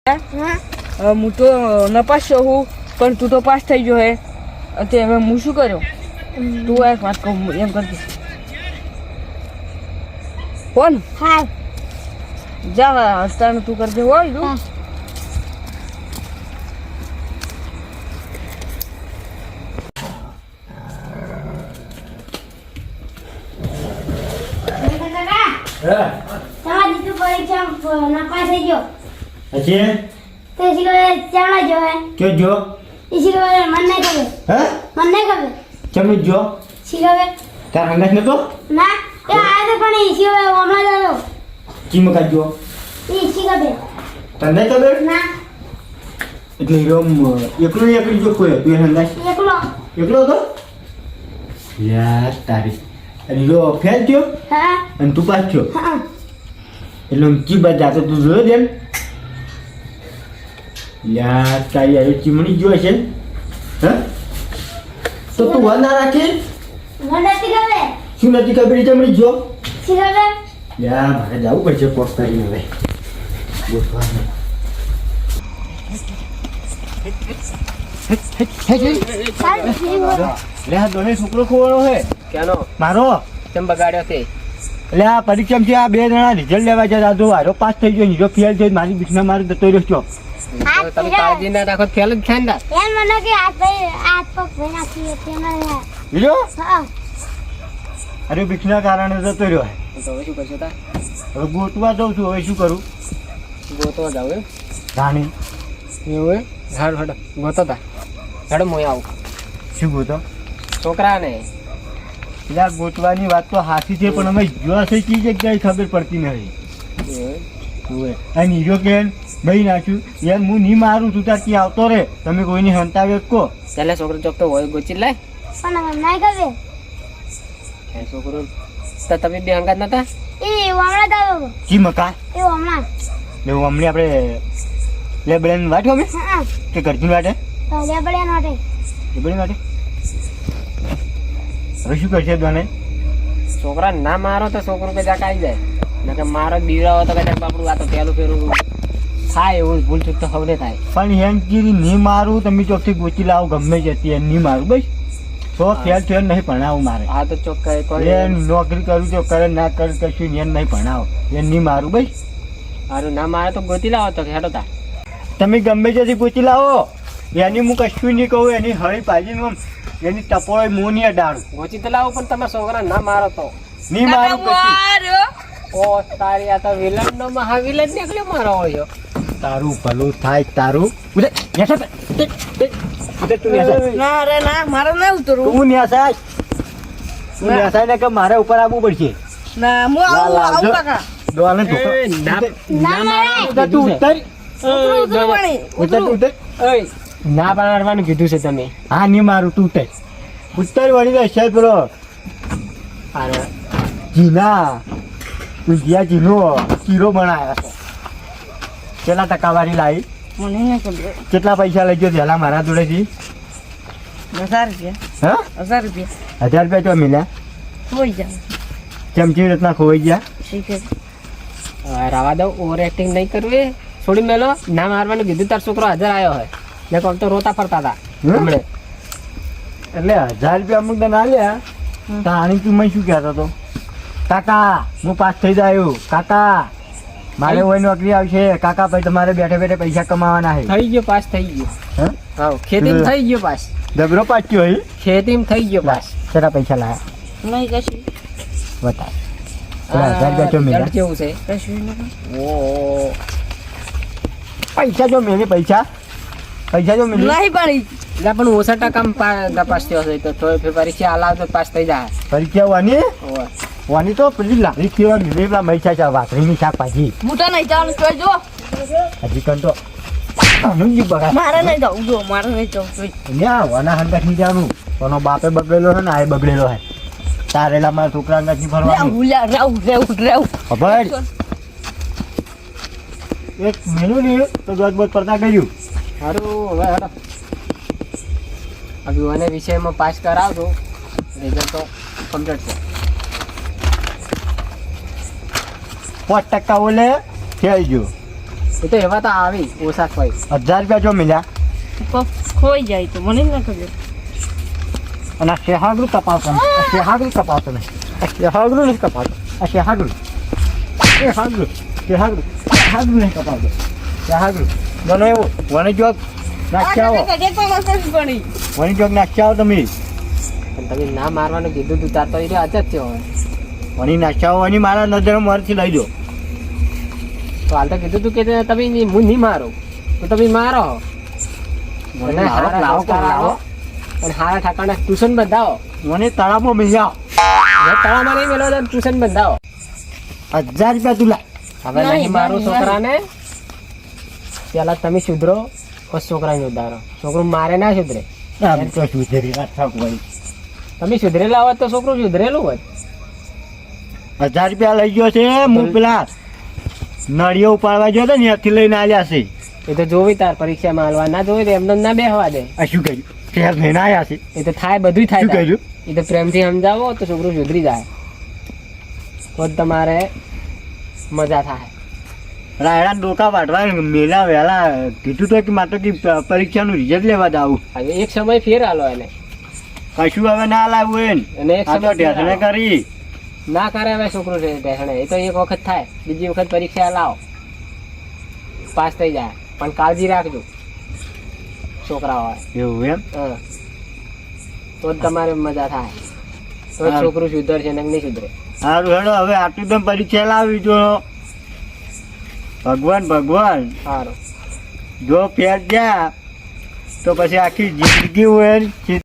હું તો નપાસ છું પણ તું તો પાસ થઈ ગયો હે તે હવે હું શું કર્યો તું એક વાત કહું એમ કરતી કોણ હા જા હસ્તાનું તું કરજે હોય તું તમારી તું પરીક્ષા નપાસ થઈ ગયો अच्छे તે શીખવે ચાણા જો હે क्यों जो એ શીખવે મન નહીં ખબર हैं મન નહીં ખબર चमड़ी जो શીખવે तार हंगास न तो ના એ આયા તો પણ એ શીખવે હમણાં જ આવ્યો चीम का जो એ શીખવે तंदे तो बेट ના એટલે રોમ એકલો જો કોઈ તું હંગાસ એકલો એકલો તો યાર તારી અને રો ફેલ થયો હા અને તું પાસ થયો હા એટલે કી બાદ જાતો તું જોયો દેન યાર તારી આ ચીમણી જો છે હે તો તું વાના રાખી મને શીખવે શું નથી ખબર ચમડી જો શીખવે યાર મારે જવું પડશે પોસ્ટ કરીને હવે ગોઠવાનું લે આ દોને છોકરો ખોવાનો હે ક્યાંનો મારો કેમ બગાડ્યો તે એટલે આ પરીક્ષામાં છે આ બે જણા રિઝલ્ટ લેવા જતા જો હારો પાસ થઈ ગયો નીરો ફેલ થયો મારી બીકના મારે જતો રહ્યો છો તમે કાળજી ના રાખો ફેલ જ ખાય ને એમ મને કે હાથ પગ ભાઈ નાખી હતી મને બીજો હા અરે બીકના કારણે જતો રહ્યો તો હવે શું કરશો તા હવે ગોતવા જઉં છું હવે શું કરું ગોતવા જાવ એમ જાણી એવું એમ હાડ હાડ ગોતો તા હાડ મોય આવું શું ગોતો છોકરાને એટલે આ ગોતવાની વાત તો હાથી છે પણ અમે જો છે કઈ જગ્યાએ ખબર પડતી નથી અને નીરો કે ભાઈ નાખ્યું યાર હું નહીં મારું તું તાર ત્યાં આવતો રે તમે કોઈની હંતાવે કહો ચાલે છોકરો ચોક તો હોય ગોચી લાય પણ મને નહીં ખબર એ છોકરો તો તમે બે હંગાત નતા એ હમણાં જ આવ્યો જી મકા એ હમણાં એવું હમણાં આપણે લેબડેન વાટો અમે હા કે ઘરથી વાટે તો લેબડે નોટે લેબડેન વાટે હવે શું કરશે દોને છોકરા ના મારો તો છોકરો કે જાક આવી જાય નકર મારો બીવરાવો તો કદાચ બાપડું આ તો પેલું ફેરું થાય એવું ભૂલ ચૂક તો હવે થાય પણ એમ કીધી નહીં મારું તમે ચોકથી ગોચી લાવો ગમે જતી એમ નહીં મારું બસ તો ફેલ ફેલ નહીં ભણાવું મારે આ તો ચોક એટલે નોકરી કરું તો કરે ના કરું કશું એમ નહીં ભણાવો એમ નહીં મારું બસ મારું ના મારે તો ગોતી લાવો તો હેડો તા તમે ગમે ત્યાંથી ગોચી લાવો એની હું કશું નહીં કહું એની હળી પાજીને એની ટપોળો મું નહીં અડાડું ગોચી તો લાવો પણ તમારા છોકરા ના મારો તો નહીં મારું કશું ઓ તારી આ તો વિલન નો મહાવિલન નીકળ્યો મારો હોય તારું ભલું થાય તારું ઉદે નેસા ઉદે તું નેસા ના રે ના મારે ના ઉતરવું તું નેસા ને કે મારે ઉપર આવવું પડશે ના હું આવું કાકા દોને તો ના મારા તું ઉતર ઉતર ના પાડવાનું કીધું છે તમે હા નહીં મારું તું ઉતર ઉત્તર વળી તો છે પેલો અરે જીના તું જ્યાં જીનો ચીરો બનાવ્યા છે કેટલા ટકાવારી લાવી મને નહીં ખબર કેટલા પૈસા લઈ ગયો પહેલા મારા જોડેથી 1000 રૂપિયા હા 1000 રૂપિયા 1000 રૂપિયા તો મિલ્યા હોય જાય ચમચી રીતના ખોવાઈ ગયા શીખે રવા દો ઓવર એક્ટિંગ નહીં કરવી છોડી મેલો ના મારવાનું કીધું તાર છોકરો હાજર આવ્યો હોય ને કોક તો રોતા ફરતા હતા હમણે એટલે 1000 રૂપિયા અમુક ના લ્યા તો આની તું મને શું કહેતો હતો કાકા હું પાસ થઈ જાય કાકા મારે હોય નોકરી આવશે કાકા ભાઈ તમારે બેઠે બેઠે પૈસા કમાવાના છે થઈ ગયો પાસ થઈ ગયો હા હા ખેતીમાં થઈ ગયો પાસ જબરો પાચ્યો હોય ખેતીમાં થઈ ગયો પાસ કેટલા પૈસા લાયા નહીં કશું બતા 1000 રૂપિયા જો મેળ્યા કેવું છે કશું નહીં ઓ પૈસા જો મેળે પૈસા જો મેળે નહીં પડી એટલે પણ ઓછા ટકા પાસ થયો હશે તો થોડી પરીક્ષા આલાવ તો પાસ થઈ જાય પરીક્ષા વાની ઓય વાની તો પેલી લારી કેવા મેળે પેલા મૈસા છે વાઘરીની શાકભાજી મોટા નહીં જવાનું તો જો હજી કન તો આનું જ બગા મારે નહીં જવું જો મારે નહીં જવું ન્યા વાના હંગા થી જાનું કોનો બાપે બગડેલો છે ને આ બગડેલો છે તારેલા મારા છોકરા નથી ફરવાનું રેવું ખબર એક મેનુ નહીં તો દોત બોત પડતા કર્યું સારું હવે હેડો હવે મને વિષયમાં પાસ કરાવજો રિઝલ્ટ તો કમ્પ્લીટ છે 5% ઓલે થઈ ગયું એ તો એવા તો આવી ઓછા કોઈ 1000 રૂપિયા જો મળ્યા પગ ખોઈ જાય તો મને જ ના ખબર. અને આ શેહાગરું કપાવતો નહીં. આ શેહાગરું કપાવતો નહીં. આ શેહાગરું નહીં કપાવતો. આ શેહાગરું શેહાગરું શેહાગરું શેહાગરું નહીં કપાવતો. શેહાગરું બનો એવું વણી જોગ નાખી આવો. કજે તો મસ્ત પડી. વણી જોગ નાખી આવો તમે. પણ તમે ના મારવાનું કીધું તું તાર તો એ અચત થયો હવે. વણી નાખી આવો. વણી મારા નજર મારથી લઈ દો. તો હાલ તો કીધું તું કે તમે હું નહીં મારું તો તમે મારો. વણી અને લાવો, હારા લાવો, સંસ્કાર લાવો. આવો. અને હારા ઠાકાના ટ્યુશન બંધાવો. વણી તળાવમાં મિલી આવો. મેં તળાવમાં નહીં મેળવો તો ટ્યુશન બંધાવો. 1000 રૂપિયા તું લાય. હવે નહીં, નહીં મારું નહીં, છોકરાને પેલા તમે સુધરો પછી છોકરાને સુધારો. છોકરું મારે ના સુધરે. આમ તો સુધરી વાત થાક ભાઈ. તમે સુધરેલા હોત તો છોકરું સુધરેલું હોત. 1000 રૂપિયા લઈ ગયો છે. હું પેલા નળીઓ ઉપાડવા ગયો તો ને ત્યાંથી લઈને આવ્યા છે. એ તો જોવી તાર પરીક્ષામાં હાલવા ના જોવી તો એમને ના બેહવા દે. આ શું કર્યું? શહેર લઈને આવ્યા છે. એ તો થાય બધું થાય શું તાર. કર્યું? એ તો પ્રેમથી સમજાવો તો છોકરું સુધરી જાય તો જ તમારે મજા થાય. રાયડા ડોકા વાટવા મેલા વહેલા કીધું તો કે માત્ર કે પરીક્ષાનું રિઝલ્ટ લેવા જ આવું. હવે એક સમય ફેર હાલો એને કશું હવે ના લાવવું એને. અને એક આ તો સમય ફેર ટેસ્ટને હાલો. કરી. ના કરે હવે છોકરું છે ટેસણે. એ તો એક વખત થાય બીજી વખત પરીક્ષા લાવો પાસ થઈ જાય પણ કાળજી રાખજો છોકરા હોય. એવું એમ? હા તો જ તમારે મજા થાય તો જ સારું. છોકરું સુધરશે ને નહીં સુધરે. સારું હેડો હવે આટલું તમે પરીક્ષા લાવી જો ભગવાન ભગવાન સારું જો ફેર ગયા તો પછી આખી જિંદગી હોય ને